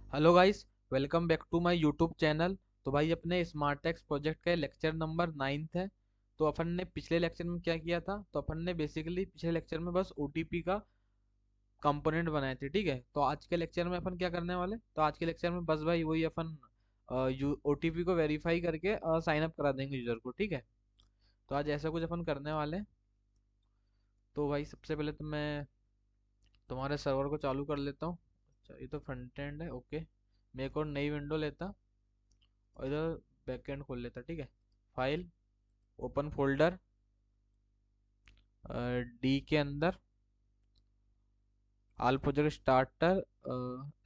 Hello guys. Welcome back to my YouTube channel. तो भाई अपने स्मार्ट टेक्स प्रोजेक्ट का लेक्चर नंबर 9th है। तो अपन ने पिछले लेक्चर में क्या किया था, तो अपन ने बेसिकली पिछले लेक्चर में बस ओटीपी का कंपोनेंट बनाए थे। ठीक है, तो आज के लेक्चर में अपन क्या करने वाले, तो आज के लेक्चर में बस भाई वही अपन ओटीपी को वेरीफाई करके साइन अप करा देंगे यूजर को। ठीक है, तो आज ऐसा कुछ अपन करने वाले हैं। तो भाई सबसे पहले तो मैं तुम्हारे सर्वर को चालू कर लेता हूँ। अच्छा, ये तो फ्रंट एंड है। ओके, मैं एक और नई विंडो लेता और इधर बैकएंड खोल लेता। ठीक है, फाइल, ओपन फोल्डर, डी के अंदर आल प्रोजेक्ट स्टार्टर,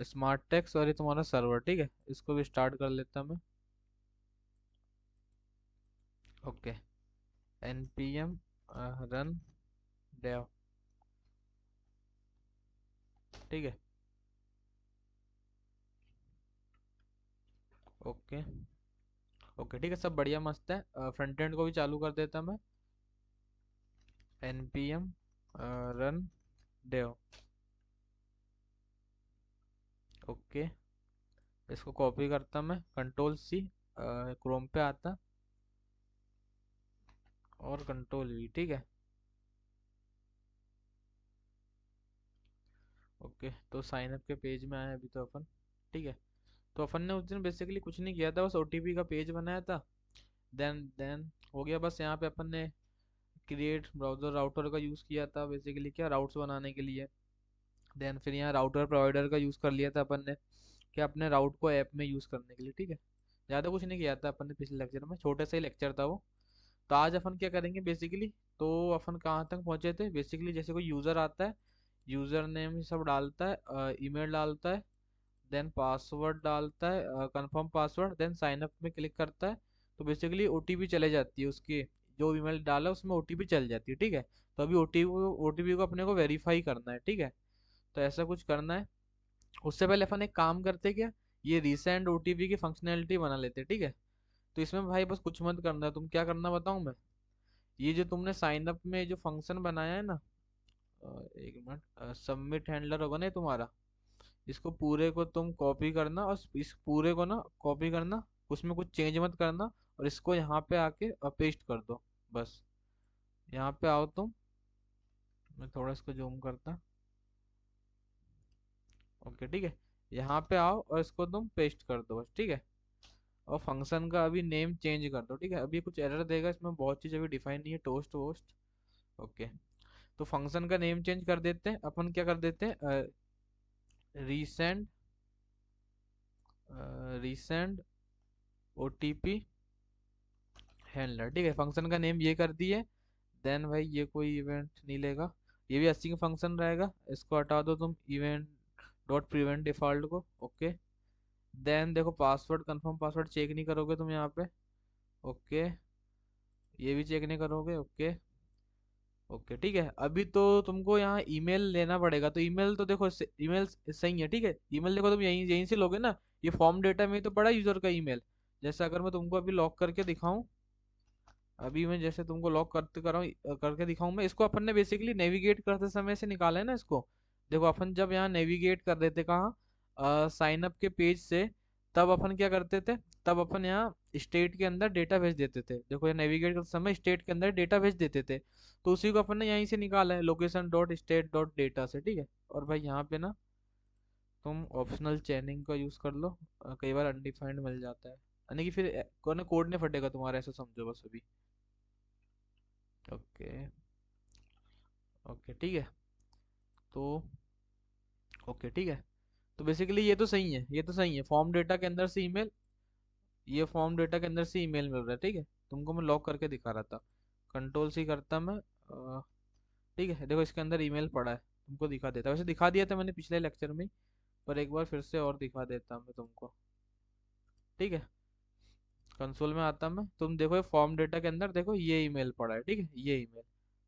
स्मार्ट टेक्स और ये तुम्हारा सर्वर। ठीक है, इसको भी स्टार्ट कर लेता मैं। Okay, npm run dev. ठीक है, ओके ओके, ठीक है, सब बढ़िया मस्त है। फ्रंट एंड को भी चालू कर देता मैं। npm run dev. ओके, इसको कॉपी करता मैं, कंट्रोल सी, क्रोम पे आता और कंट्रोल वी। ठीक है, ओके, तो साइन अप के पेज में आए अभी तो अपन। ठीक है, तो अपन ने उस दिन बेसिकली कुछ नहीं किया था, बस ओटीपी का पेज बनाया था। देन हो गया बस। यहाँ पे अपन ने क्रिएट ब्राउज़र राउटर का यूज़ किया था, बेसिकली क्या राउट्स बनाने के लिए। देन फिर यहाँ राउटर प्रोवाइडर का यूज़ कर लिया था अपन ने, कि अपने राउट को ऐप में यूज़ करने के लिए। ठीक है, ज़्यादा कुछ नहीं किया था अपन ने पिछले लेक्चर में, छोटे से ही लेक्चर था वो। तो आज अपन क्या करेंगे बेसिकली, तो अपन कहाँ तक पहुँचे थे बेसिकली, जैसे कोई यूज़र आता है, यूज़र नेम सब डालता है, ईमेल डालता है, देन पासवर्ड डालता है, confirm password, then sign up में क्लिक करता है। तो बेसिकली ओटीपी चले जाती है उसकी, जो ईमेल डाला उसमें ओटीपी चल जाती है। ठीक है, तो अभी ओटीपी को अपने को वेरीफाई करना है। ठीक है, तो ऐसा कुछ करना है। उससे पहले अपन एक काम करते क्या, ये रीसेंड ओटीपी की फंक्शनैलिटी बना लेते। ठीक है, तो इसमें भाई बस कुछ मत करना है, तुम क्या करना बताऊं मैं। ये जो तुमने साइन अप में जो फंक्शन बनाया है ना, एक मिनट, सबमिट हैंडलर होगा ना ये तुम्हारा, इसको पूरे को तुम कॉपी करना और इस पूरे को ना कॉपी करना, उसमें कुछ चेंज मत करना, और इसको यहाँ पे आके पेस्ट कर दो बस। यहाँ पे आओ तुम, मैं थोड़ा इसको जूम करता। ओके, ठीक है, यहाँ पे आओ और इसको तुम पेस्ट कर दो बस। ठीक है, और फंक्शन का अभी नेम चेंज कर दो। ठीक है, अभी कुछ एरर देगा, इसमें बहुत चीज़ अभी डिफाइन नहीं है, टोस्ट वोस्ट। ओके, तो फंक्शन का नेम चेंज कर देते हैं अपन, क्या कर देते हैं, रीसेंड रीसेंड ओटीपी हैंडलर। ठीक है, फंक्शन का नेम ये कर दिए। देन भाई ये कोई इवेंट नहीं लेगा, ये भी अस्सी का फंक्शन रहेगा, इसको हटा दो तुम इवेंट डॉट प्रिवेंट डिफॉल्ट को। ओके, देन देखो पासवर्ड, कंफर्म पासवर्ड चेक नहीं करोगे तुम यहाँ पे। ओके, ये भी चेक नहीं करोगे। ओके ओके, ठीक है, अभी तो तुमको यहाँ ईमेल लेना पड़ेगा। तो ईमेल तो देखो, ईमेल सही है। ठीक है, ईमेल देखो तुम यहीं यहीं से लोगे ना, ये फॉर्म डेटा में तो पड़ा यूजर का ईमेल। जैसे अगर मैं तुमको अभी लॉक करके दिखाऊं, अभी मैं जैसे तुमको लॉक करते कराऊँ करके दिखाऊं, मैं इसको अपन ने बेसिकली नेविगेट करते समय से निकाला है ना इसको। देखो अपन जब यहाँ नेविगेट कर रहे थे कहाँ, साइन अप के पेज से, तब अपन क्या करते थे, तब अपन यहाँ स्टेट के अंदर डेटा भेज देते थे। देखो ये नेविगेट करते समय स्टेट के अंदर डेटा भेज देते थे, तो उसी को अपन ने यहीं से निकाला है, location dot state dot data से। ठीक है, और भाई यहाँ पे ना तुम ऑप्शनल चेनिंग का यूज कर लो, कई बार अनडिफाइंड मिल जाता है, यानी कि फिर कोड नहीं फटेगा तुम्हारा, ऐसा समझो बस अभी। ओके ओके, ठीक है, तो ओके, ठीक है, तो बेसिकली ये तो सही है, ये तो सही है, फॉर्म डेटा के अंदर से ईमेल, ये फॉर्म डेटा के अंदर से ईमेल मिल रहा है। ठीक है, तुमको मैं लॉक करके दिखा रहा था, कंट्रोल सी करता मैं। ठीक है, देखो इसके अंदर ईमेल पड़ा है, तुमको दिखा देता, वैसे दिखा दिया था मैंने पिछले लेक्चर में ही, पर एक बार फिर से और दिखा देता मैं तुमको। ठीक है, कंसोल में आता मैं, तुम देखो ये फॉर्म डेटा के अंदर देखो ये ईमेल पड़ा है। ठीक है, ये ईमेल,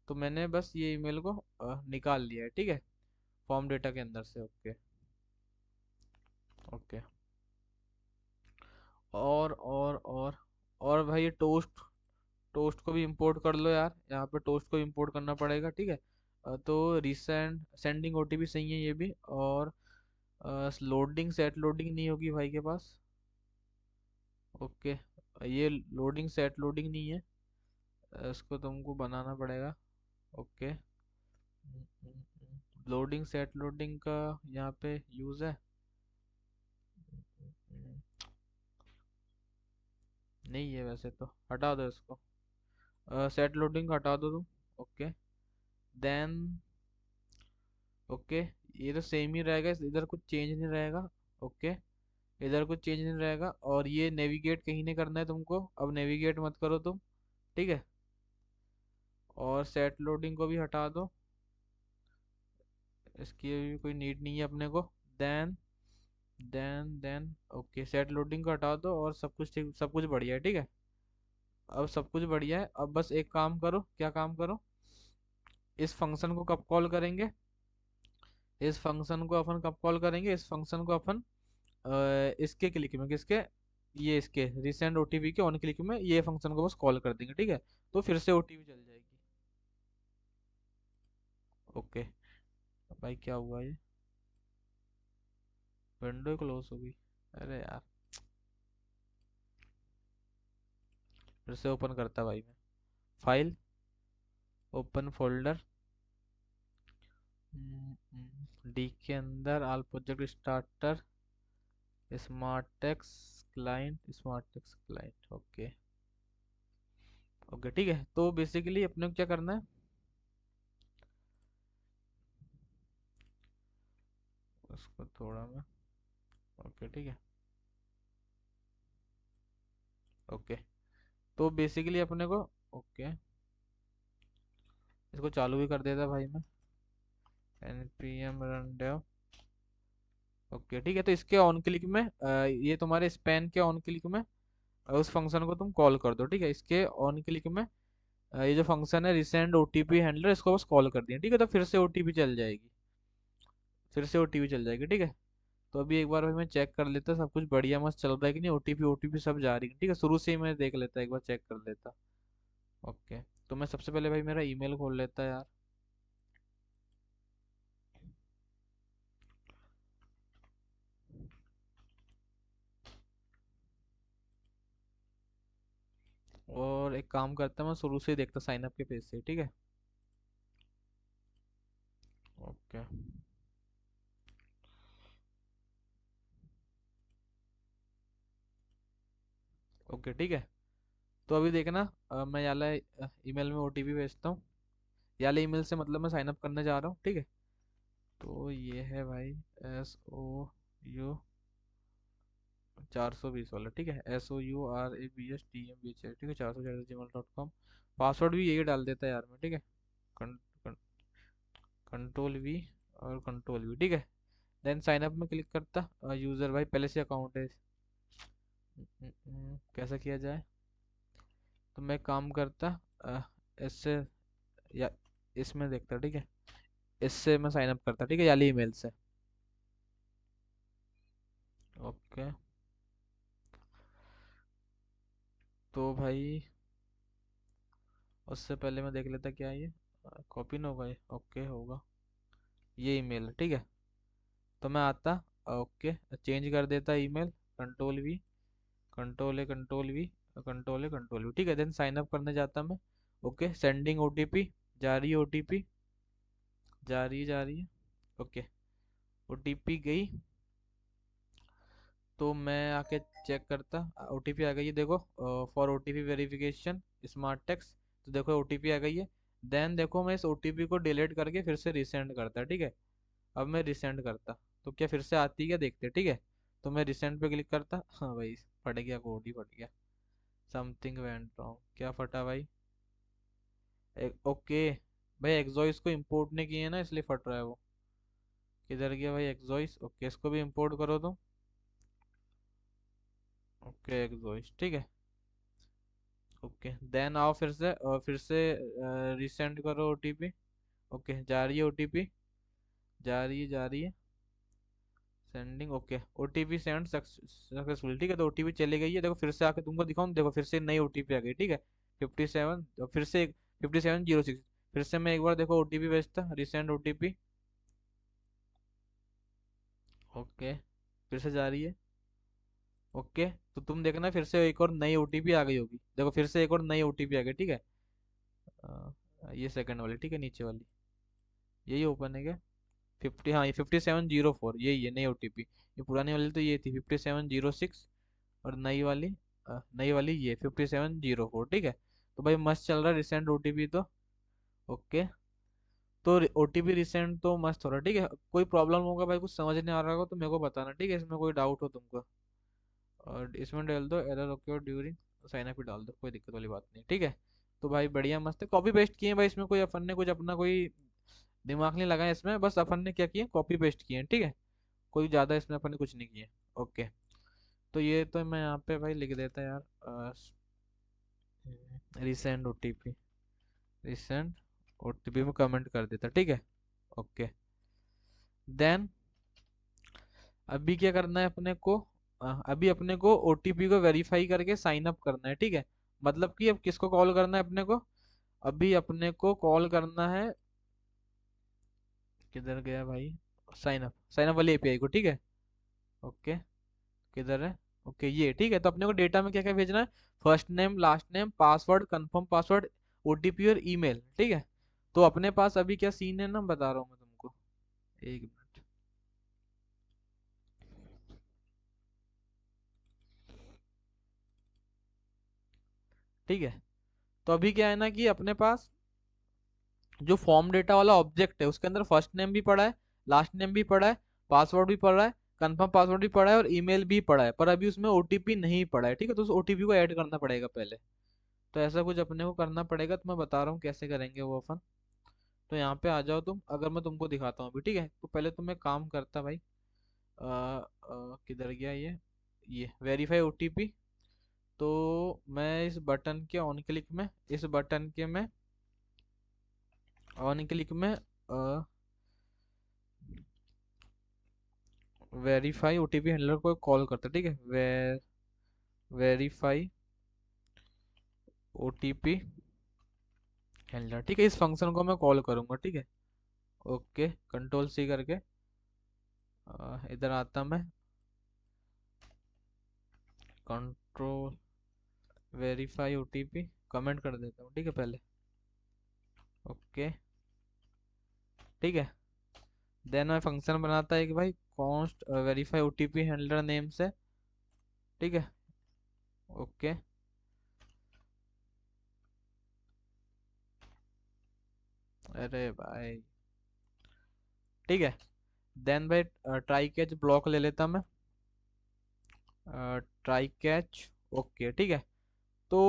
तो मैंने बस ये ईमेल को निकाल लिया है। ठीक है, फॉर्म डेटा के अंदर से। ओके ओके, और भाई ये टोस्ट, टोस्ट को भी इंपोर्ट कर लो यार, यहाँ पे टोस्ट को इंपोर्ट करना पड़ेगा। ठीक है, तो रिसेंड सेंडिंग ओटीपी सही है ये भी, और लोडिंग सेट लोडिंग नहीं होगी भाई के पास। ओके, ये लोडिंग सेट लोडिंग नहीं है। इसको तुमको बनाना पड़ेगा। ओके, लोडिंग सेट लोडिंग का यहाँ पे यूज़ है। नहीं है वैसे तो, हटा दो इसको। सेट लोडिंग हटा दो तुम। ओके, देन ओके, ये तो सेम ही रहेगा, इधर कुछ चेंज नहीं रहेगा। ओके, इधर कुछ चेंज नहीं रहेगा, और ये नेविगेट कहीं नहीं करना है तुमको, अब नेविगेट मत करो तुम। ठीक है, और सेट लोडिंग को भी हटा दो, इसकी भी कोई नीड नहीं है अपने को। Then then okay, set loading को हटा दो, और सब कुछ ठीक, सब कुछ बढ़िया है। ठीक है, अब सब कुछ बढ़िया है। अब बस एक काम करो, क्या काम करो, इस फंक्शन को कब कॉल करेंगे, इस फंक्शन को अपन कब कॉल करेंगे, इस फंक्शन को अपन इसके क्लिक में, किसके, ये इसके रिसेंट ओटीपी के ऑन क्लिक में ये फंक्शन को बस कॉल कर देंगे। ठीक है, तो फिर से ओटीपी चल जाएगी। ओके भाई, क्या हुआ ये, विंडो क्लोज हो गई। अरे यार, फिर से ओपन करता भाई मैं, फाइल, ओपन फोल्डर, डी के अंदर all project starter, smart techs client. Okay okay, ठीक है। तो बेसिकली अपने को क्या करना है, उसको थोड़ा मैं, ओके ठीक है। ओके, तो बेसिकली अपने को, ओके, इसको चालू भी कर देता भाई मैं, npm run dev। ओके ठीक है, तो इसके ऑन क्लिक में ये तुम्हारे स्पैन के ऑन क्लिक में उस फंक्शन को तुम कॉल कर दो। ठीक है, इसके ऑन क्लिक में ये जो फंक्शन है रिसेंड ओटीपी हैंडलर, इसको बस कॉल कर दिया। ठीक है, तो फिर से ओटीपी चल जाएगी, फिर से ओटीपी चल जाएगी। ठीक है, तो अभी एक बार भाई मैं चेक कर लेता सब कुछ बढ़िया मस्त चल रहा है कि नहीं, ओटीपी ओटीपी सब जा रही है। ठीक है, शुरू से ही मैं देख लेता, एक बार चेक कर लेता। ओके, तो मैं सबसे पहले भाई मेरा ईमेल खोल लेता यार। और एक काम करता मैं शुरू से ही देखता साइन अप के पेज से। ठीक है, ओके ओके, ठीक है। तो अभी देखना, मैं याला ईमेल में ओटीपी भेजता हूँ। याला ईमेल से मतलब मैं साइन अप करने जा रहा हूँ। ठीक है, तो ये है भाई, SOU 420 वाला। ठीक है, SOURABSTMBH। ठीक है, 400@gmail.com। पासवर्ड भी यही डाल देता है यार मैं। ठीक है, कंट्रोल V और कंट्रोल V। ठीक है, देन साइन अप में क्लिक करता। यूज़र भाई पहले से अकाउंट है। कैसा किया जाए, तो मैं काम करता, इससे या इसमें देखता। ठीक है, इससे मैं साइन अप करता। ठीक है, याली ईमेल से। ओके, तो भाई उससे पहले मैं देख लेता क्या है ये, कॉपी ना होगा ये। ओके होगा, ये ईमेल है। ठीक है, तो मैं आता, ओके, चेंज कर देता email, control V, control A, control V। ठीक है, देन साइन अप करने जाता मैं। ओके, सेंडिंग ओटीपी, जा रही है ओटीपी, जा रही है। ओके, ओटीपी गई, तो मैं आके चेक करता। ओटीपी आ गई है देखो, for OTP verification smart techs. तो देखो ओटीपी आ गई है। देन देखो मैं इस ओटीपी को डिलीट करके फिर से रिसेंड करता। ठीक है, अब मैं रिसेंड करता, तो क्या फिर से आती है क्या देखते। ठीक है, तो मैं रिसेंड पे क्लिक करता। हाँ भाई, फट गया, कोड ही फट गया। समथिंग वेंट रॉन्ग, क्या फटा भाई, ओके भाई, एक्सॉइस को इंपोर्ट नहीं किए ना, इसलिए फट रहा है वो। किधर गया भाई एक्सॉइस, ओके, इसको भी इंपोर्ट करो तुम। ओके एक्सॉइस, ठीक है। ओके, देन आओ फिर से, और फिर से रिसेंड करो ओटीपी। ओके, जा रही है ओटीपी, जा रही है sending. Okay, OTP send successful. ठीक है, तो ओटीपी चली गई है देखो, फिर से आके तुमको दिखाऊं, देखो फिर से नई ओटीपी आ गई। ठीक है, 57, तो फिर से 5706। फिर से मैं एक बार देखो ओटीपी भेजता, रिसेंड ओटीपी। ओके, फिर से जा रही है। ओके, तो तुम देखना फिर से एक और नई ओटीपी आ गई होगी, देखो फिर से एक और नई ओटीपी आ गई, ठीक है। ये सेकंड वाली, ठीक है, नीचे वाली, यही ओपन है क्या? 50, हाँ ये 5704, यही है नई ओटीपी। ये पुरानी वाली तो ये थी 5706, और नई वाली ये 5704, ठीक है। तो भाई मस्त चल रहा है रिसेंट ओटीपी तो। ओके, तो ओटीपी रिसेंट तो मस्त हो रहा है, ठीक है। कोई प्रॉब्लम होगा भाई, कुछ समझ नहीं आ रहा होगा तो मेरे को बताना, ठीक है, इसमें कोई डाउट हो तुमको। और इसमें डाल दो error okay during sign up, डाल दो, कोई दिक्कत वाली बात नहीं, ठीक है। तो भाई बढ़िया मस्त है, कॉपी पेस्ट किए भाई, इसमें कोई अपन ने कुछ अपना कोई दिमाग नहीं लगाया इसमें, बस अपन ने क्या किया, कॉपी पेस्ट किए, ठीक है। कोई ज़्यादा इसमें अपन ने कुछ नहीं किया। ओके, तो ये तो मैं यहाँ पे भाई लिख देता यार, रिसेंट ओटीपी, रिसेंट ओटीपी में कमेंट कर देता, ठीक है। ओके, देन अभी क्या करना है अपने को, अभी अपने को ओटीपी को वेरीफाई करके साइन अप करना है, ठीक है। मतलब कि अब किसको कॉल करना है अपने को, अभी अपने को कॉल करना है, किधर गया भाई, साइन अप वाली एपीआई को, ठीक है। ओके, किधर है, ओके ये, ठीक है। तो अपने को डेटा में क्या क्या भेजना है, first name, last name, password, confirm password, OTP और ईमेल, ठीक है। तो अपने पास अभी क्या सीन है ना, बता रहा हूँ मैं तुमको, एक मिनट। ठीक है, तो अभी क्या है ना कि अपने पास जो फॉर्म डेटा वाला ऑब्जेक्ट है उसके अंदर फर्स्ट नेम भी पड़ा है, लास्ट नेम भी पड़ा है, पासवर्ड भी पड़ा है, कंफर्म पासवर्ड भी पड़ा है और ईमेल भी पड़ा है, पर अभी उसमें ओटीपी नहीं पड़ा है, ठीक है। तो उस ओटीपी को ऐड करना पड़ेगा पहले। तो ऐसा कुछ अपने को करना पड़ेगा, तो मैं बता रहा हूँ कैसे करेंगे वो अपन। तो यहाँ पे आ जाओ तुम, अगर मैं तुमको दिखाता हूँ अभी, ठीक है। तो पहले तुम एक काम करता भाई, किधर गया ये वेरीफाई ओटीपी। तो मैं इस बटन के ऑन क्लिक में, इस बटन के मैं ऑन क्लिक में वेरीफाई ओटीपी हैंडलर को कॉल करता, ठीक है। वेरीफाई ओटीपी हैंडलर, ठीक है, इस फंक्शन को मैं कॉल करूंगा, ठीक है। ओके, कंट्रोल सी करके इधर आता मैं, कंट्रोल वेरीफाई ओटीपी कमेंट कर देता हूँ, ठीक है पहले। ओके, ठीक है। देन मैं फंक्शन बनाता है कि भाई const verify OTP handler name से, ठीक है। ओके, अरे भाई, ठीक है। देन भाई ट्राई कैच ब्लॉक ले लेता मैं, ट्राई कैच, ओके, ठीक है। तो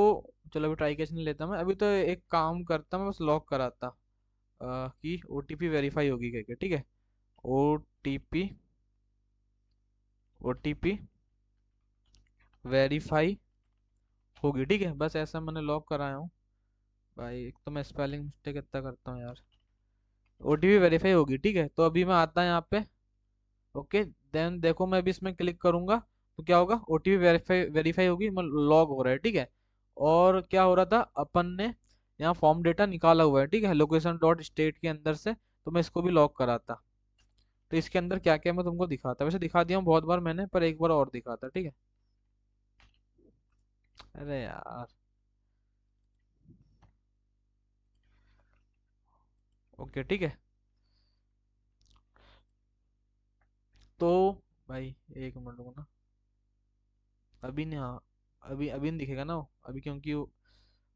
चलो अभी ट्राई कैच नहीं लेता मैं, अभी तो एक काम करता मैं, बस लॉक कराता कि ओटीपी वेरीफाई होगी करके, ठीक है। ओटीपी ओटीपी वेरीफाई होगी, ठीक है, बस ऐसा मैंने लॉक कराया हूँ। भाई एक तो मैं स्पेलिंग मिस्टेक इतना करता हूँ यार। ओटीपी वेरीफाई होगी, ठीक है। तो अभी मैं आता है यहाँ पे। ओके, देन देखो मैं अभी इसमें क्लिक करूंगा तो क्या होगा, ओटीपी वेरीफाई वेरीफाई होगी, लॉग हो रहा है, ठीक है। और क्या हो रहा था, अपन ने यहाँ फॉर्म डेटा निकाला हुआ है, ठीक है, लोकेशन डॉट स्टेट के अंदर से। तो मैं इसको भी लॉक कराता, तो इसके अंदर क्या क्या मैं तुमको दिखाता, वैसे दिखा दिया हूँ बहुत बार मैंने, पर एक बार और दिखाता, ठीक है। अरे यार, ओके, ठीक है। तो भाई एक मिनट रुको ना, अभी नहीं, हाँ अभी अभी नहीं दिखेगा ना वो, अभी क्योंकि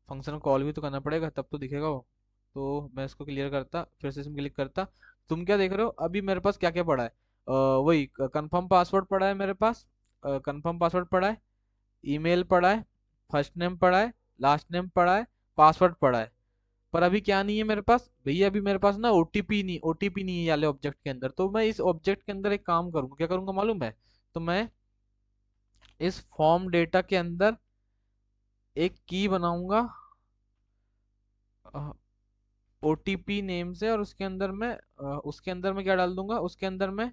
फंक्शन कॉल भी तो करना पड़ेगा तब तो दिखेगा वो। तो मैं इसको क्लियर करता, फिर से इसमें क्लिक करता। तुम क्या देख रहे हो, अभी मेरे पास क्या क्या पड़ा है, वही कंफर्म पासवर्ड पड़ा है मेरे पास, कंफर्म पासवर्ड पड़ा है, ईमेल पड़ा है, फर्स्ट नेम पड़ा है, लास्ट नेम पड़ा है, पासवर्ड पड़ा है। पर अभी क्या नहीं है मेरे पास भैया, अभी मेरे पास ना ओटीपी नहीं है ये वाले ऑब्जेक्ट के अंदर। तो मैं इस ऑब्जेक्ट के अंदर एक काम करूंगा, क्या करूंगा मालूम है, तो मैं इस फॉर्म डेटा के अंदर एक की बनाऊंगा ओटीपी नेम से, और उसके अंदर मैं क्या डाल दूंगा, उसके अंदर मैं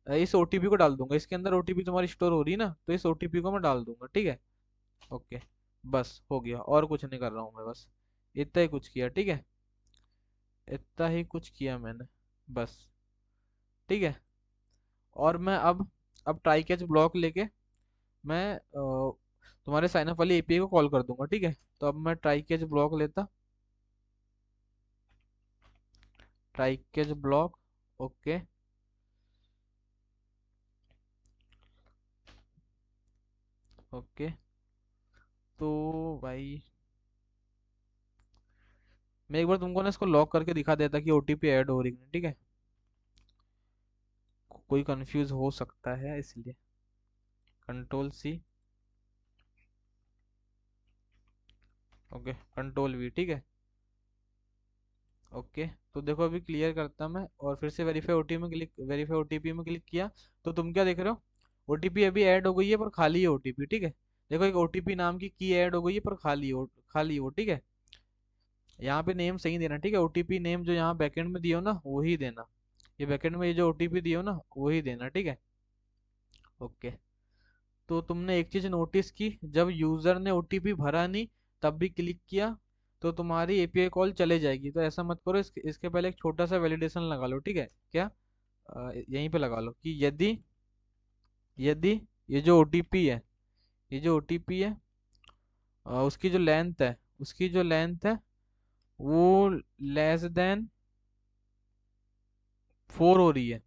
इस ओटीपी को डाल दूंगा, इसके अंदर ओटीपी तुम्हारी स्टोर हो रही है ना, तो इस ओटीपी को मैं डाल दूंगा, ठीक है। ओके, बस हो गया, और कुछ नहीं कर रहा हूँ मैं, बस इतना ही कुछ किया, ठीक है, इतना ही कुछ किया मैंने, बस, ठीक है। और मैं अब ट्राई कैच ब्लॉक लेके मैं तुम्हारे साइन अप वाली एपीआई को कॉल कर दूंगा, ठीक है। तो अब मैं ट्राई कैच ब्लॉक लेता, try catch block, okay. Okay, तो भाई मैं एक बार तुमको ना इसको लॉक करके दिखा देता कि ओटीपी ऐड हो रही है, ठीक है। कोई कंफ्यूज हो सकता है इसलिए। Control C, okay, control V, ठीक है। ओके, तो देखो अभी क्लियर करता मैं और फिर से वेरीफाई ओटीपी में क्लिक किया। तो तुम क्या देख रहे हो, ओटीपी अभी ऐड हो गई है पर खाली है ओटीपी, ठीक है। देखो एक ओटीपी नाम की ऐड हो गई है पर खाली हो, ठीक है। यहाँ पे नेम सही देना, ठीक है। ओटीपी नेम जो यहाँ बैकएंड में दियो ना वही देना, ये बैकएंड में ये जो ओटीपी दियो ना वही देना, ठीक है। ओके, तो तुमने एक चीज नोटिस की, जब यूजर ने ओटीपी भरा नहीं तब भी क्लिक किया तो तुम्हारी एपीआई कॉल चले जाएगी। तो ऐसा मत करो, इसके पहले एक छोटा सा वैलिडेशन लगा लो, ठीक है। क्या, यहीं पे लगा लो कि यदि यदि ये जो ओटीपी है, ये जो ओटीपी है, उसकी जो लेंथ है, उसकी जो लेंथ है वो लेस देन 4 हो रही है,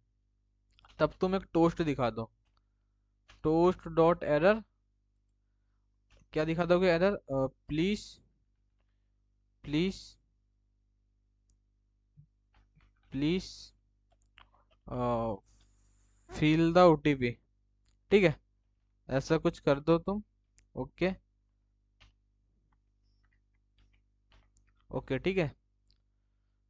तब तुम एक टोस्ट दिखा दो, टोस्ट डॉट एरर। क्या दिखा दोगे error, please please please fill the OTP, ठीक है। ऐसा कुछ कर दो तुम, ओके। ओके, ठीक है।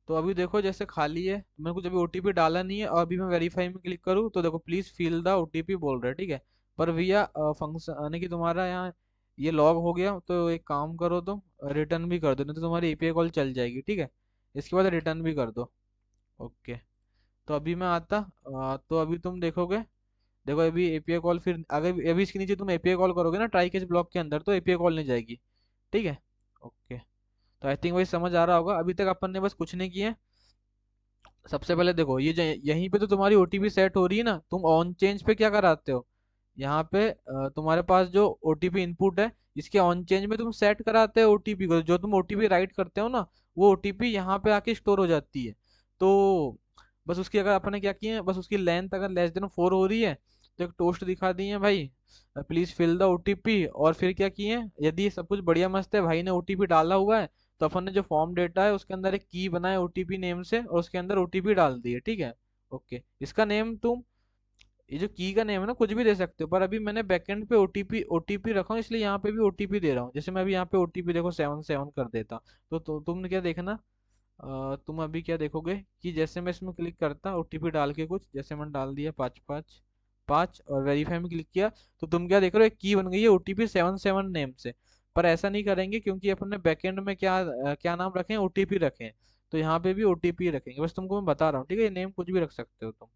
तो अभी देखो जैसे खाली है, मैंने कुछ अभी ओटीपी डाला नहीं है और अभी मैं वेरीफाई में क्लिक करूँ तो देखो प्लीज फिल द ओटीपी बोल रहा है, ठीक है। पर भैया फंक्शन यानी कि तुम्हारा यहाँ ये लॉग हो गया, तो एक काम करो तुम रिटर्न भी कर दो, नहीं तो तुम्हारी एपीआई कॉल चल जाएगी, ठीक है। इसके बाद रिटर्न भी कर दो, ओके। तो अभी मैं आता, तो अभी तुम देखोगे, देखो अभी एपीआई कॉल, फिर अगर अभी इसके नीचे तुम एपीआई कॉल करोगे ना ट्राई कैच ब्लॉक के अंदर तो एपीआई कॉल नहीं जाएगी, ठीक है। ओके, तो आई थिंक वही समझ आ रहा होगा। अभी तक अपन ने बस कुछ नहीं किया। सबसे पहले देखो ये यहीं पे तो तुम्हारी ओटीपी सेट हो रही है ना, तुम ऑन चेंज पे क्या कराते हो, यहाँ पे तुम्हारे पास जो ओटीपी इनपुट है इसके ऑन चेंज में तुम सेट कराते हो ओटीपी को, जो तुम ओटीपी राइट करते हो ना वो ओटीपी यहाँ पे आके स्टोर हो जाती है। तो बस उसकी अगर अपन ने क्या किया है, बस उसकी लेंथ अगर लेस देन 4 हो रही है तो एक टोस्ट दिखा दी है भाई, प्लीज फिल द ओटीपी। और फिर क्या किए हैं, यदि सब कुछ बढ़िया मस्त है, भाई ने ओटीपी डाला हुआ है, तो अपन ने जो फॉर्म डेटा है उसके अंदर एक की बनाए ओटीपी नेम से और उसके अंदर ओटीपी डाल दी है, ठीक है। ओके, इसका नेम तुम, ये जो की का नेम है ना कुछ भी दे सकते हो, पर अभी मैंने बैकएंड पे ओटीपी ओटीपी रखा हूँ इसलिए यहाँ पे भी ओटीपी दे रहा हूँ। जैसे मैं अभी यहाँ पे ओटीपी देखो 77 कर देता, तो तुमने क्या देखना, तुम अभी क्या देखोगे कि जैसे मैं इसमें क्लिक करता ओटीपी डाल के, कुछ जैसे मैंने डाल दिया 555 और वेरीफाई में क्लिक किया, तो तुम क्या देख रहे हो, एक की बन गई है ओटीपी 77 नेम से। पर ऐसा नहीं करेंगे क्योंकि अपन ने बैकएंड में क्या नाम रखे हैं, ओटीपी रखे हैं। तो यहाँ पे भी ओटीपी रखेंगे, बस तुमको मैं बता रहा हूँ, ठीक है। ये नेम कुछ भी रख सकते हो तुम,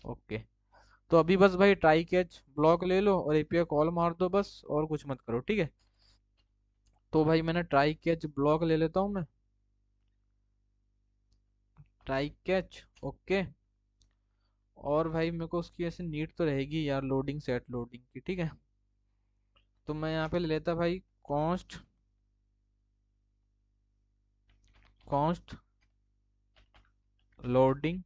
ओके। तो अभी बस भाई ट्राई कैच ब्लॉक ले लो और एपीआई कॉल मार दो बस, और कुछ मत करो, ठीक है। तो भाई मैंने ट्राई कैच ब्लॉक ले लेता हूँ मैं, ट्राई कैच, ओके। और भाई मेरे को उसकी ऐसे नीड तो रहेगी यार, लोडिंग सेट लोडिंग की, ठीक है। तो मैं यहाँ पे ले लेता भाई कॉन्स्ट कॉन्स्ट लोडिंग,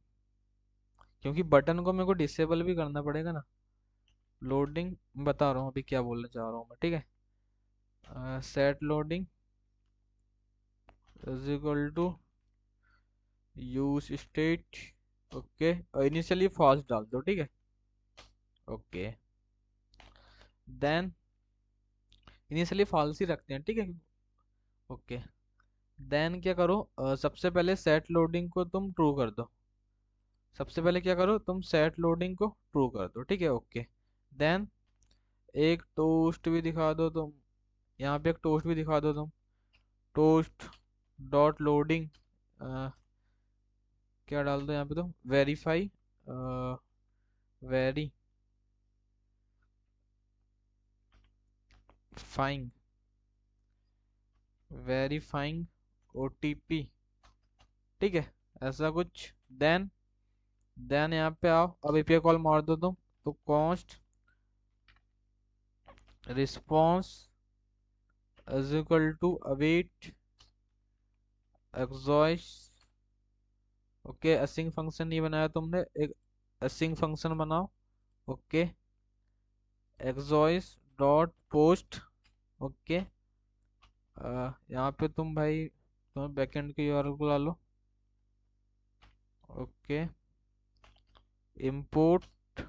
क्योंकि बटन को मेरे को डिसेबल भी करना पड़ेगा ना। लोडिंग बता रहा हूँ अभी क्या बोलना चाह रहा हूँ मैं, ठीक है। Set loading is equal to use state, okay. Initially false डाल दो, ठीक है, ओके। देन इनिशियली फॉल्स ही रखते हैं, ठीक है, ओके। देन क्या करो, सबसे पहले सेट लोडिंग को तुम ट्रू कर दो, सबसे पहले क्या करो तुम सेट लोडिंग को ट्रू कर दो, ठीक है, ओके। देन एक टोस्ट भी दिखा दो तुम, यहाँ पे एक टोस्ट भी दिखा दो तुम, टोस्ट डॉट लोडिंग, क्या डाल दो यहाँ पे तुम, वेरीफाई वेरीफाइंग वेरीफाइंग ओटीपी, ठीक है, ऐसा कुछ। देन देन यहाँ पे आओ, अब एपीआई कॉल मार दो तुम, तो const response is equal to await axios. Okay, async function नहीं बनाया तुमने, एक असिंग फंक्शन बनाओ। Okay, axios dot post. Okay, यहाँ पे तुम भाई तुम बैकएंड के यूआरएल को डालो। Okay, import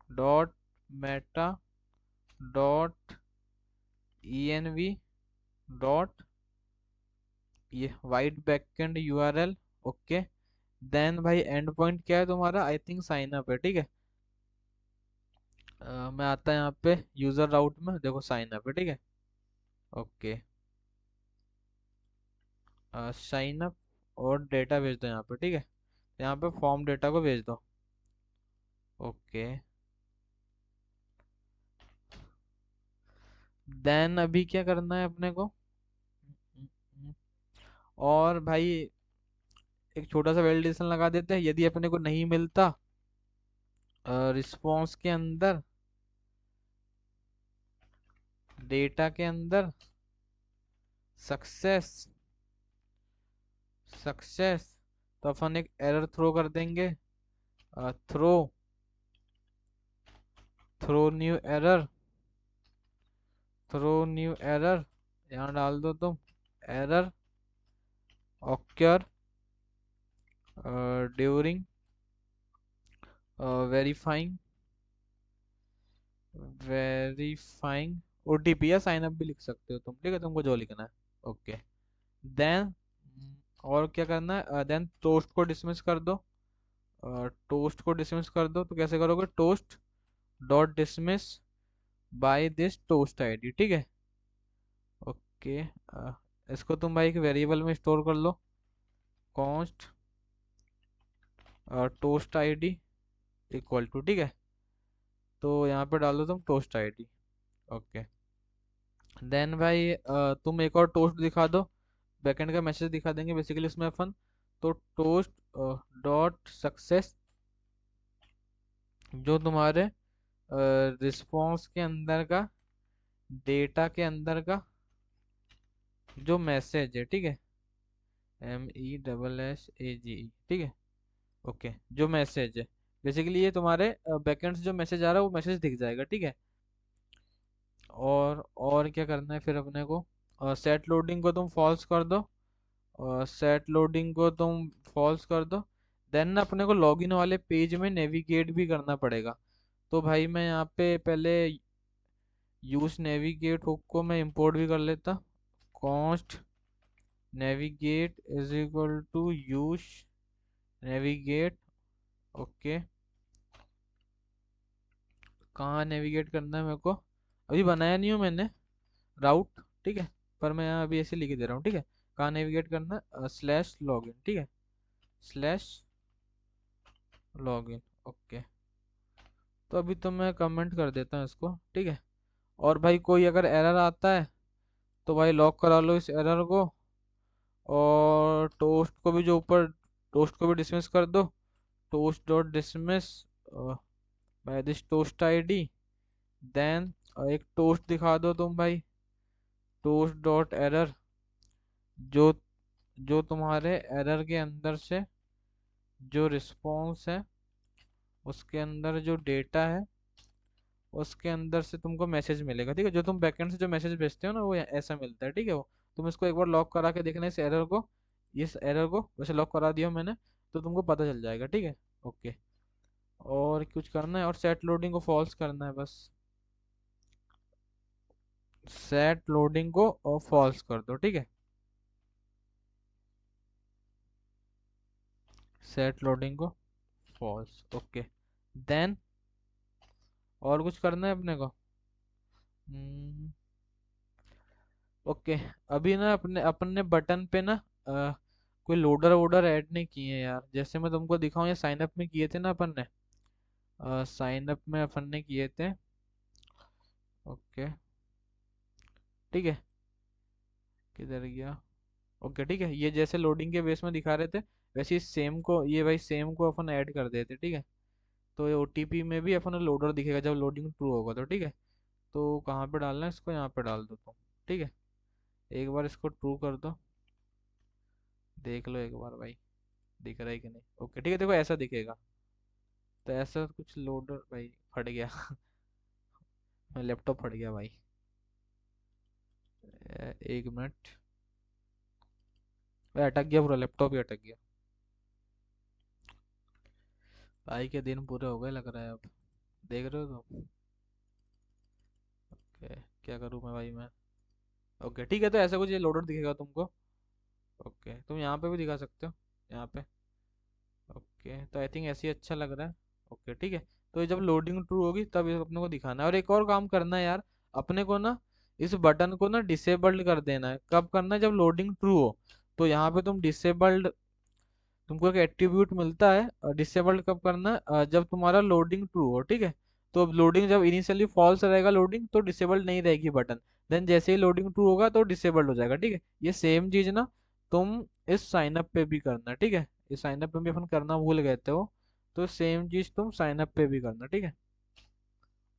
dot meta dot env dot ये Vite backend URL. Okay, then भाई एंड पॉइंट क्या है तुम्हारा, आई थिंक साइन अप है, ठीक है। मैं आता है यहाँ पे यूजर राउट में, देखो साइन अप है, ठीक है। ओके, साइन अप और डेटा भेज दो यहाँ पे, ठीक है। यहाँ पे फॉर्म डेटा को भेज दो। ओके, देन अभी क्या करना है अपने को, और भाई एक छोटा सा वैलिडेशन लगा देते हैं, यदि अपने को नहीं मिलता रिस्पॉन्स के अंदर, डेटा के अंदर सक्सेस सक्सेस, तो अपन एक एरर थ्रो कर देंगे, throw throw new error, throw new error, यहाँ डाल दो तुम, error occur during verifying verifying OTP, या साइन अप भी लिख सकते हो तुम, ठीक है, तुमको जो लिखना है। ओके, देन और क्या करना है, देन टोस्ट को डिसमिस कर दो। टोस्ट को डिसमिस कर दो तो कैसे करोगे, toast dot dismiss by this toast ID, ठीक है। ओके, इसको तुम भाई एक वेरिएबल में स्टोर कर लो, const toast ID equal to, ठीक है। तो यहाँ पे डाल दो तुम टोस्ट आईडी। ओके, देन भाई तुम एक और टोस्ट दिखा दो, बैकएंड का मैसेज दिखा देंगे बेसिकली उसमें अपन। तो टोस्ट डॉट सक्सेस, जो तुम्हारे रिस्पॉन्स के अंदर का, डेटा के अंदर का जो मैसेज है, ठीक है, MESSAGE, ठीक है। ओके, जो मैसेज है बेसिकली ये तुम्हारे बैकएंड से जो मैसेज आ रहा है वो मैसेज दिख जाएगा, ठीक है। और क्या करना है फिर अपने को, सेट लोडिंग को तुम फॉल्स कर दो, और सेट लोडिंग को तुम फॉल्स कर दो। देन ना अपने को लॉगिन वाले पेज में नेविगेट भी करना पड़ेगा। तो भाई मैं यहाँ पे पहले यूज नेविगेट हुक को मैं इंपोर्ट भी कर लेता, const navigate is equal to use navigate. Okay, कहाँ नेविगेट करना है मेरे को, अभी बनाया नहीं हूँ मैंने राउट, ठीक है, पर मैं यहाँ अभी ऐसे लिख दे रहा हूँ, ठीक है। कहाँ नेविगेट करना है, स्लैश लॉगिन, ठीक है, स्लैश लॉगिन। ओके, तो अभी तो मैं कमेंट कर देता हूँ इसको, ठीक है। और भाई कोई अगर एरर आता है तो भाई लॉक करा लो इस एरर को, और टोस्ट को भी जो ऊपर, टोस्ट को भी डिसमिस कर दो, toast dot dismiss by this toast ID. Then एक टोस्ट दिखा दो तुम भाई, टोस्ट डॉट एरर, जो जो तुम्हारे एरर के अंदर से जो रिस्पॉन्स है उसके अंदर जो डेटा है उसके अंदर से तुमको मैसेज मिलेगा, ठीक है। जो तुम बैकएंड से जो मैसेज भेजते हो ना वो ऐसा मिलता है, ठीक है। वो तुम इसको एक बार लॉक करा के देखना, इस एरर को वैसे लॉक करा दिया मैंने, तो तुमको पता चल जाएगा, ठीक है। ओके, और कुछ करना है, और सेट लोडिंग को फॉल्स करना है बस, सेट लोडिंग को और फॉल्स कर दो, ठीक है, सेट लोडिंग को फॉल्स। ओके, देन और कुछ करना है अपने को, हम्म, ओके। अभी ना अपने अपने बटन पे ना कोई लोडर वोडर ऐड नहीं किए हैं यार, जैसे मैं तुमको दिखाऊं, ये साइन अप में किए थे ना अपन ने, साइन अप में अपन ने किए थे। ओके, ठीक है, किधर गया, ओके, ठीक है, ये जैसे लोडिंग के बेस में दिखा रहे थे, वैसे इस सेम को, ये भाई सेम को अपन ऐड कर देते, ठीक है। तो ये ओटीपी में भी अपन लोडर दिखेगा जब लोडिंग ट्रू होगा तो, ठीक है। तो कहाँ पे डालना है इसको, यहाँ पे डाल दो तुम, ठीक है। एक बार इसको ट्रू कर दो, देख लो एक बार भाई दिख रहा है कि नहीं। ओके ठीक है, देखो ऐसा दिखेगा। तो ऐसा कुछ लोडर भाई फट गया लैपटॉप फट गया भाई। एक मिनट भाई, अटक गया पूरा, लैपटॉप ही अटक गया भाई। के दिन पूरे हो गए लग रहा है अब, देख रहे हो तुम। ओके, क्या करूँ मैं भाई मैं। ओके ठीक है, तो ऐसा कुछ ये लोडर दिखेगा तुमको। ओके, तुम यहाँ पे भी दिखा सकते हो, यहाँ पे। ओके, तो आई थिंक ऐसे ही अच्छा लग रहा है। ओके ठीक है। तो ये जब लोडिंग ट्रू होगी तब ये अपने को दिखाना है। और एक और काम करना है यार, अपने को ना इस बटन को ना डिसेबल्ड कर देना है। कब करना है, जब लोडिंग ट्रू हो। तो यहाँ पे तुम डिसेबल्ड, तुमको एक एट्रीब्यूट मिलता है डिसेबल्ड कब करना है, जब तुम्हारा लोडिंग ट्रू हो, ठीक है। तो लोडिंग जब इनिशियली फॉल्स रहेगा लोडिंग, तो डिसेबल्ड नहीं रहेगी बटन। देन जैसे ही लोडिंग ट्रू होगा तो डिसेबल्ड हो जाएगा, ठीक है। ये सेम चीज ना तुम इस साइन अप पे भी करना, ठीक है। इस साइन अप पे भी अपन करना भूल गए थे वो। तो सेम चीज तुम साइन अप पे भी करना, ठीक है।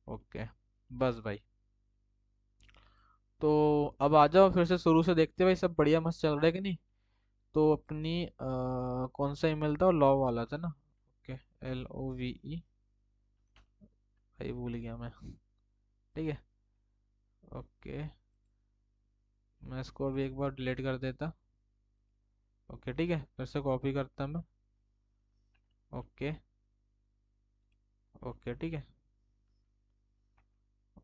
ओके, बस भाई। तो अब आ जाओ फिर से शुरू से देखते हैं भाई, सब बढ़िया मस्त चल रहा है कि नहीं। तो अपनी कौन सा ईमेल था, लॉ वाला था ना। ओके, LOVE, भाई भूल गया मैं, ठीक है। ओके, मैं इसको अभी एक बार डिलीट कर देता। ओके ठीक है, फिर से कॉपी करता मैं। ओके। ओके ठीक है।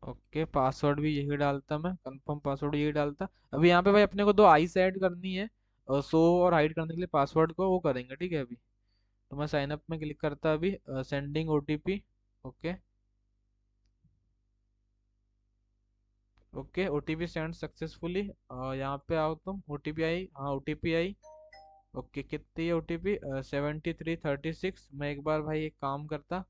ओके, पासवर्ड भी यही डालता मैं, कंफर्म पासवर्ड यही डालता। अभी यहाँ पे भाई अपने को दो आईस ऐड करनी है, और शो और हाइड करने के लिए पासवर्ड को वो करेंगे, ठीक है अभी। तो मैं साइन अप में क्लिक करता अभी, sending OTP. Okay. Okay, OTP send successfully. यहाँ पे आओ तुम, ओटीपी आई, हाँ ओटीपी आई। ओके, कितनी है ओटीपी, 7336। मैं एक बार भाई एक काम करता,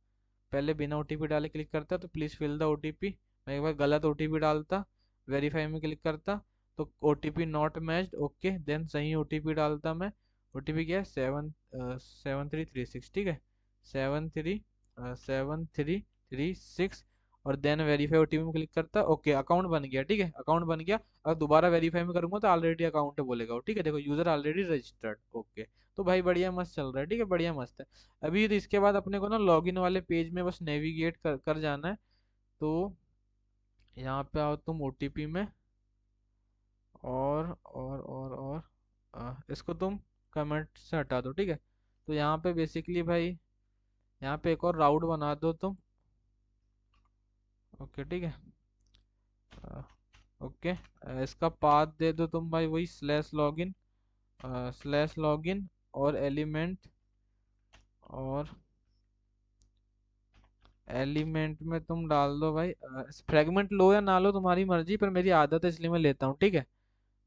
पहले बिना ओटीपी डाले क्लिक करता, तो प्लीज़ फिल द ओटीपी। मैं एक बार गलत ओटीपी डालता, वेरीफाई में क्लिक करता, तो OTP not matched. Okay, then सही ओटीपी डालता मैं। ओटीपी क्या है, 7336, ठीक है। 7336। और देन वेरीफाई ओटीपी में क्लिक करता। ओके, अकाउंट बन गया, ठीक है, अकाउंट बन गया। अगर दोबारा वेरीफाई में करूंगा तो ऑलरेडी अकाउंट बोलेगा वो, ठीक है। देखो, यूजर ऑलरेडी रजिस्टर्ड। ओके, तो भाई बढ़िया मस्त चल रहा है, ठीक है, बढ़िया मस्त है। अभी तो इसके बाद अपने को ना लॉगिन वाले पेज में बस नेविगेट कर जाना है। तो यहाँ पे आओ तुम ओटीपी में, और इसको तुम कमेंट से हटा दो, ठीक है। तो यहाँ पे बेसिकली भाई, यहाँ पे एक और राउट बना दो तुम। ओके ठीक है। अ, ओके, इसका पाथ दे दो तुम भाई वही /login और एलिमेंट में तुम डाल दो भाई, फ्रेगमेंट लो या ना लो तुम्हारी मर्जी, पर मेरी आदत है इसलिए मैं लेता हूँ, ठीक है।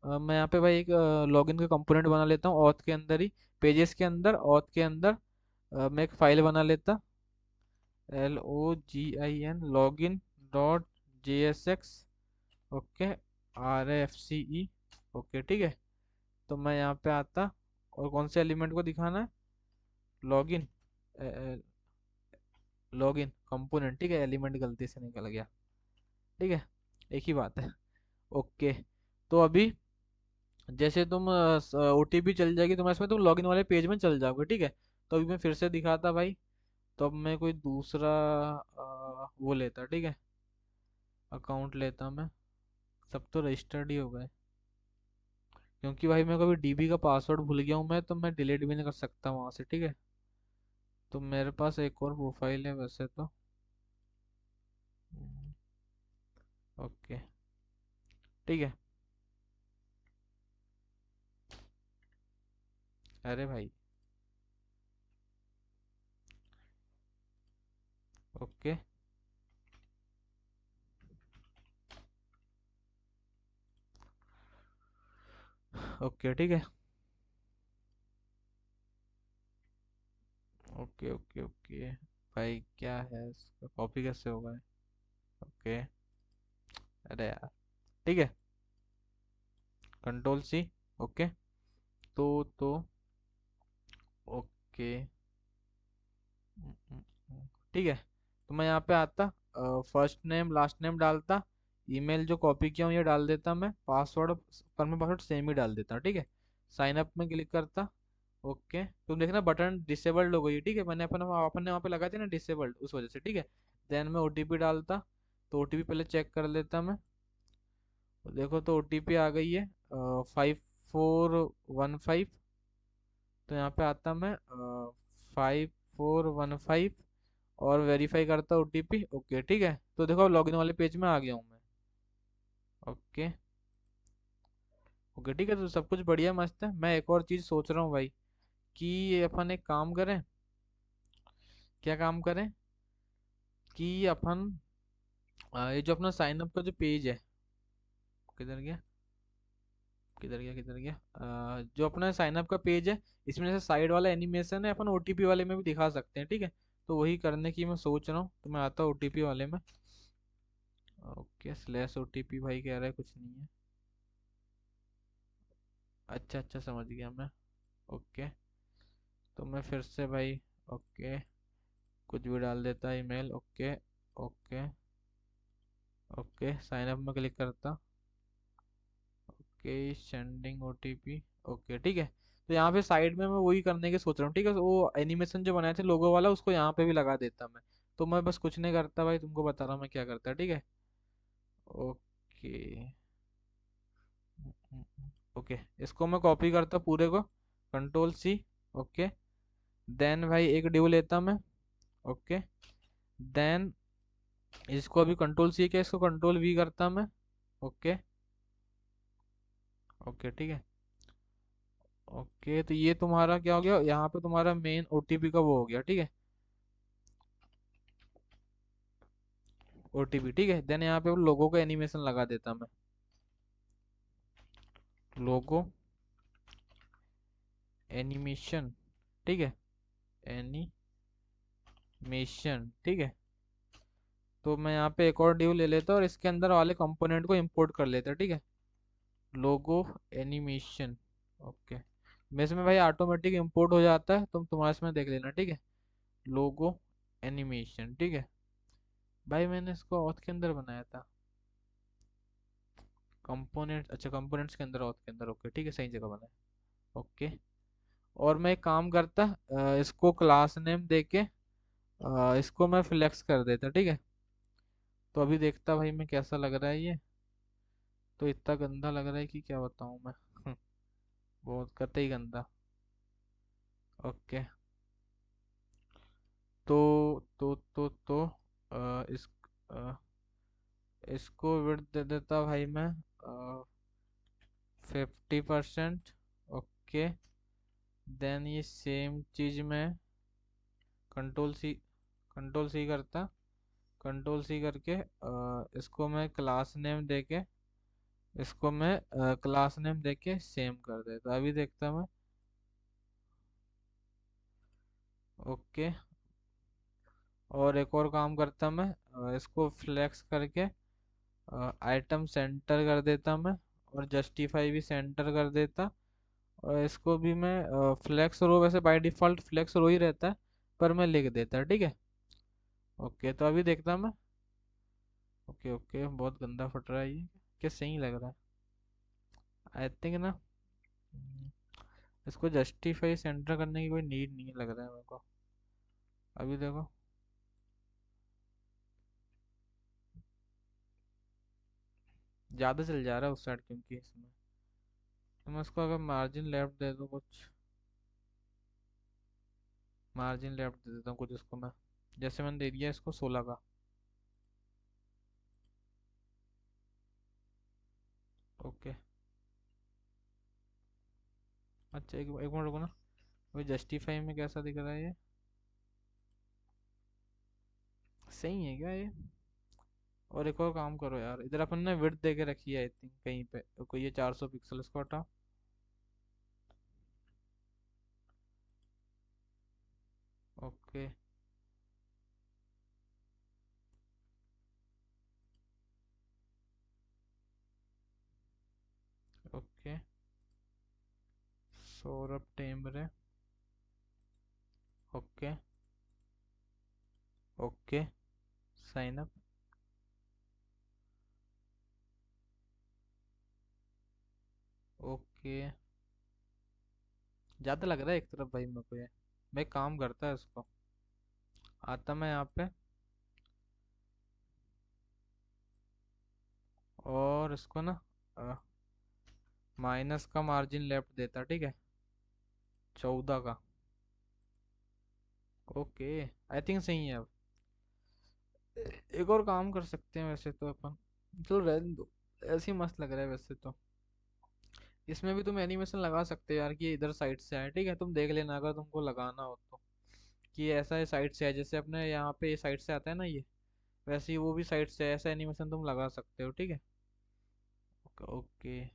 मैं यहाँ पे भाई एक लॉगिन का कंपोनेंट बना लेता हूँ ऑथ के अंदर ही, पेजेस के अंदर, ऑथ के अंदर। मैं एक फाइल बना लेता, login.jsx। Okay, RFCE। ओके ठीक है। तो मैं यहाँ पे आता, और कौन से एलिमेंट को दिखाना है, लॉगिन, लॉगिन कंपोनेंट, ठीक है। एलिमेंट गलती से निकल गया, ठीक है, एक ही बात है। ओके, तो अभी जैसे तुम ओटीपी चल जाएगी तुम्हारे, इसमें तुम लॉगिन वाले पेज में चल जाओगे, ठीक है। तो अभी मैं फिर से दिखाता भाई। तो अब मैं कोई दूसरा वो लेता, ठीक है, अकाउंट लेता मैं। सब तो रजिस्टर्ड ही हो गए, क्योंकि भाई मैं कभी डीबी का पासवर्ड भूल गया हूँ मैं, तो मैं डिलीट भी नहीं कर सकता वहाँ से, ठीक है। तो मेरे पास एक और प्रोफाइल है वैसे तो। ओके ठीक है। अरे भाई, ओके। ओके ठीक है। ओके ओके ओके, भाई क्या है इसका, कॉपी कैसे होगा। ओके, अरे यार, ठीक है, कंट्रोल C। ओके, तो ओके। ठीक है। तो मैं यहाँ पे आता, फर्स्ट नेम लास्ट नेम डालता, ईमेल जो कॉपी किया हूँ ये डाल देता मैं, पासवर्ड पर मैं पासवर्ड सेम ही डाल देता हूँ। ठीक है। साइन अप में क्लिक करता। ओके, तुम देखना बटन डिसेबल्ड हो गई है, ठीक है, मैंने अपने वहाँ पे लगा दिया ना डिसेबल्ड, उस वजह से। ठीक है। देन मैं ओटीपी डालता, तो ओटीपी पहले चेक कर लेता मैं। तो देखो, तो ओटीपी आ गई है 5415। तो यहाँ पे आता मैं 5415 और वेरीफाई करता ओटीपी। ओके, ठीक है, तो देखो लॉगिन वाले पेज में आ गया हूँ मैं। ओके। ओके, ठीक है, तो सब कुछ बढ़िया मस्त है। मैं एक और चीज़ सोच रहा हूँ भाई, कि अपन एक काम करें। क्या काम करें? कि अपन ये जो अपना साइन अप का जो पेज है, किधर गया किधर गया किधर गया, जो अपना साइन अप का पेज है, इसमें से साइड वाला एनिमेशन है, अपन ओटीपी वाले में भी दिखा सकते हैं। ठीक है। तो वही करने की मैं सोच रहा हूँ, तो मैं आता हूँ ओटीपी वाले में। ओके, स्लैश ओटीपी भाई कह रहा है, कुछ नहीं है। अच्छा अच्छा, समझ गया मैं। ओके, तो मैं फिर से भाई, ओके, कुछ भी डाल देता email. Okay. Okay. Okay, sign up में क्लिक करता। Okay, sending OTP. ओके, ठीक है। तो यहाँ पे साइड में मैं वही करने की सोच रहा हूँ। ठीक है, तो वो एनिमेशन जो बनाए थे लोगो वाला, उसको यहाँ पे भी लगा देता मैं। तो मैं बस कुछ नहीं करता भाई, तुमको बता रहा हूँ मैं क्या करता। ठीक है। ओके। ओके, इसको मैं कॉपी करता पूरे को, कंट्रोल C। ओके। देन भाई एक ड्यू लेता मैं। ओके। देन इसको अभी कंट्रोल C के इसको कंट्रोल V करता मैं। ओके। ओके, ठीक है। ओके, तो ये तुम्हारा क्या हो गया, यहाँ पे तुम्हारा मेन ओटीपी का वो हो गया। ठीक है, ओटीपी। ठीक है। देन यहाँ पे लोगों का एनिमेशन लगा देता मैं। लोगो एनिमेशन। ठीक है। एनिमेशन, ठीक है। तो मैं यहाँ पे एक और ड्यू ले लेता हूँ और इसके अंदर वाले कंपोनेंट को इंपोर्ट कर लेता। ठीक है। लोगो एनिमेशन। ओके, मैं इसमें भाई ऑटोमेटिक इंपोर्ट हो जाता है, तुम तुम्हारे इसमें देख लेना। ठीक है। लोगो एनिमेशन, ठीक है। भाई मैंने इसको ऑथ के अंदर बनाया था, कंपोनेंट, अच्छा कंपोनेंट्स के अंदर, ऑथ के अंदर। ओके, ठीक है, सही जगह बनाया। ओके। और मैं एक काम करता, इसको क्लास नेम देके इसको मैं फ्लेक्स कर देता। ठीक है। तो अभी देखता भाई मैं कैसा लग रहा है ये। तो इतना गंदा लग रहा है कि क्या बताऊं मैं। बहुत कतई गंदा। ओके। तो अ, इसको विड्थ दे देता भाई मैं 50%। ओके। देन ये सेम चीज में कंट्रोल सी करता, कंट्रोल C करके इसको मैं क्लास नेम देके, इसको मैं क्लास नेम देके सेम कर देता। अभी देखता मैं। ओके। और एक और काम करता मैं, इसको फ्लेक्स करके आइटम सेंटर कर देता मैं, और जस्टिफाई भी सेंटर कर देता। और इसको भी मैं फ्लेक्स रो, वैसे बाय डिफॉल्ट फ्लेक्स रो ही रहता है, पर मैं लिख देता। ठीक है। ओके, तो अभी देखता मैं। ओके ओके, बहुत गंदा फट रहा है ये, क्या सही लग रहा है? आई थिंक ना, हम्म, इसको जस्टिफाई सेंटर करने की कोई नीड नहीं लग रहा है मेरे को। अभी देखो। ज़्यादा चल जा रहा है उस साइड, क्योंकि इसमें तो मैं इसको अगर मार्जिन लेफ्ट दे दूँ कुछ, मार्जिन लेफ्ट दे देता हूँ कुछ इसको मैं, जैसे मैंने दे दिया इसको 16 का। ओके। अच्छा, एक एक मिनट रुको ना, अभी जस्टिफाई में कैसा दिख रहा है ये, सही है क्या ये? और एक और काम करो यार, इधर अपन ने विड्थ दे के रखी है आई थिंक कहीं पे, तो कोई ये 400 पिक्सल, इसको हटा। Okay. Okay, Saurabh Temre. Okay. Okay. Sign up. Okay. ज़्यादा लग रहा है एक तरफ भाई मेरे को ये। मैं काम करता है इसको। आता मैं यहाँ पे और इसको ना माइनस का मार्जिन लेफ्ट देता, ठीक है, 14 का। ओके, आई थिंक सही है अब। एक और काम कर सकते हैं वैसे तो अपन। चलो रहने दो, ऐसे ही मस्त लग रहा है वैसे तो। इसमें भी तुम एनिमेशन लगा सकते हो यार कि ये इधर साइड से आए, ठीक है, तुम देख लेना अगर तुमको लगाना हो तो। कि ये ऐसा है साइड से है, जैसे अपने यहाँ पे साइड से आता है ना ये, वैसे ही वो भी साइड से है, ऐसा एनिमेशन तुम लगा सकते हो, ठीक है। ओके।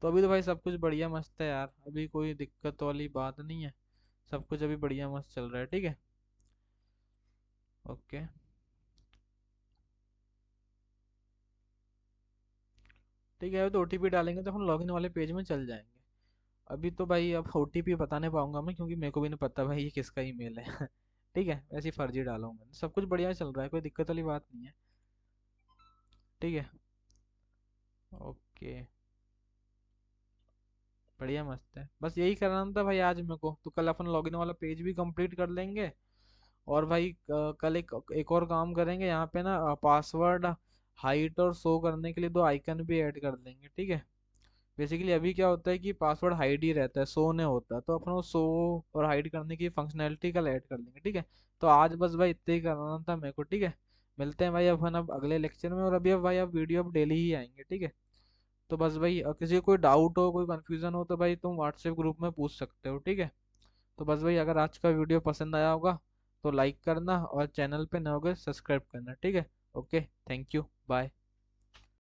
तो अभी तो भाई सब कुछ बढ़िया मस्त है यार, अभी कोई दिक्कत वाली बात नहीं है। सब कुछ अभी बढ़िया मस्त चल रहा है, ठीक है। ओके। ठीक है, तो ओटीपी डालेंगे तो हम लॉगिन वाले पेज में चल जाएंगे। अभी तो भाई अब ओटीपी बता नहीं पाऊंगा मैं, क्योंकि मेरे को भी नहीं पता भाई ये किसका ईमेल है। ठीक है, ऐसी फर्जी डाला हूँ मैंने। सब कुछ बढ़िया चल रहा है, कोई दिक्कत वाली बात नहीं है। ठीक है। ओके। बढ़िया मस्त है, बस यही करना था भाई आज मेरे को। तो कल अपन लॉगिन वाला पेज भी कंप्लीट कर लेंगे। और भाई कल एक और काम करेंगे यहाँ पे ना, पासवर्ड हाइट और शो करने के लिए दो आइकन भी ऐड कर देंगे, ठीक है। बेसिकली अभी क्या होता है कि पासवर्ड हाइड ही रहता है, शो नहीं होता, तो अपन वो शो और हाइड करने की फंक्शनैलिटी कल ऐड कर लेंगे, ठीक है। तो आज बस भाई इतना ही करना था मेरे को, ठीक है। मिलते हैं भाई अपन अब अगले लेक्चर में। और अभी अब भाई अब वीडियो अब डेली ही आएंगे, ठीक है। तो बस भाई किसी को कोई डाउट हो, कोई कंफ्यूजन हो, तो भाई तुम व्हाट्सएप ग्रुप में पूछ सकते हो, ठीक है। तो बस भाई अगर आज का वीडियो पसंद आया होगा तो लाइक करना, और चैनल पे नए हो गए सब्सक्राइब करना, ठीक है। Okay, thank you, bye.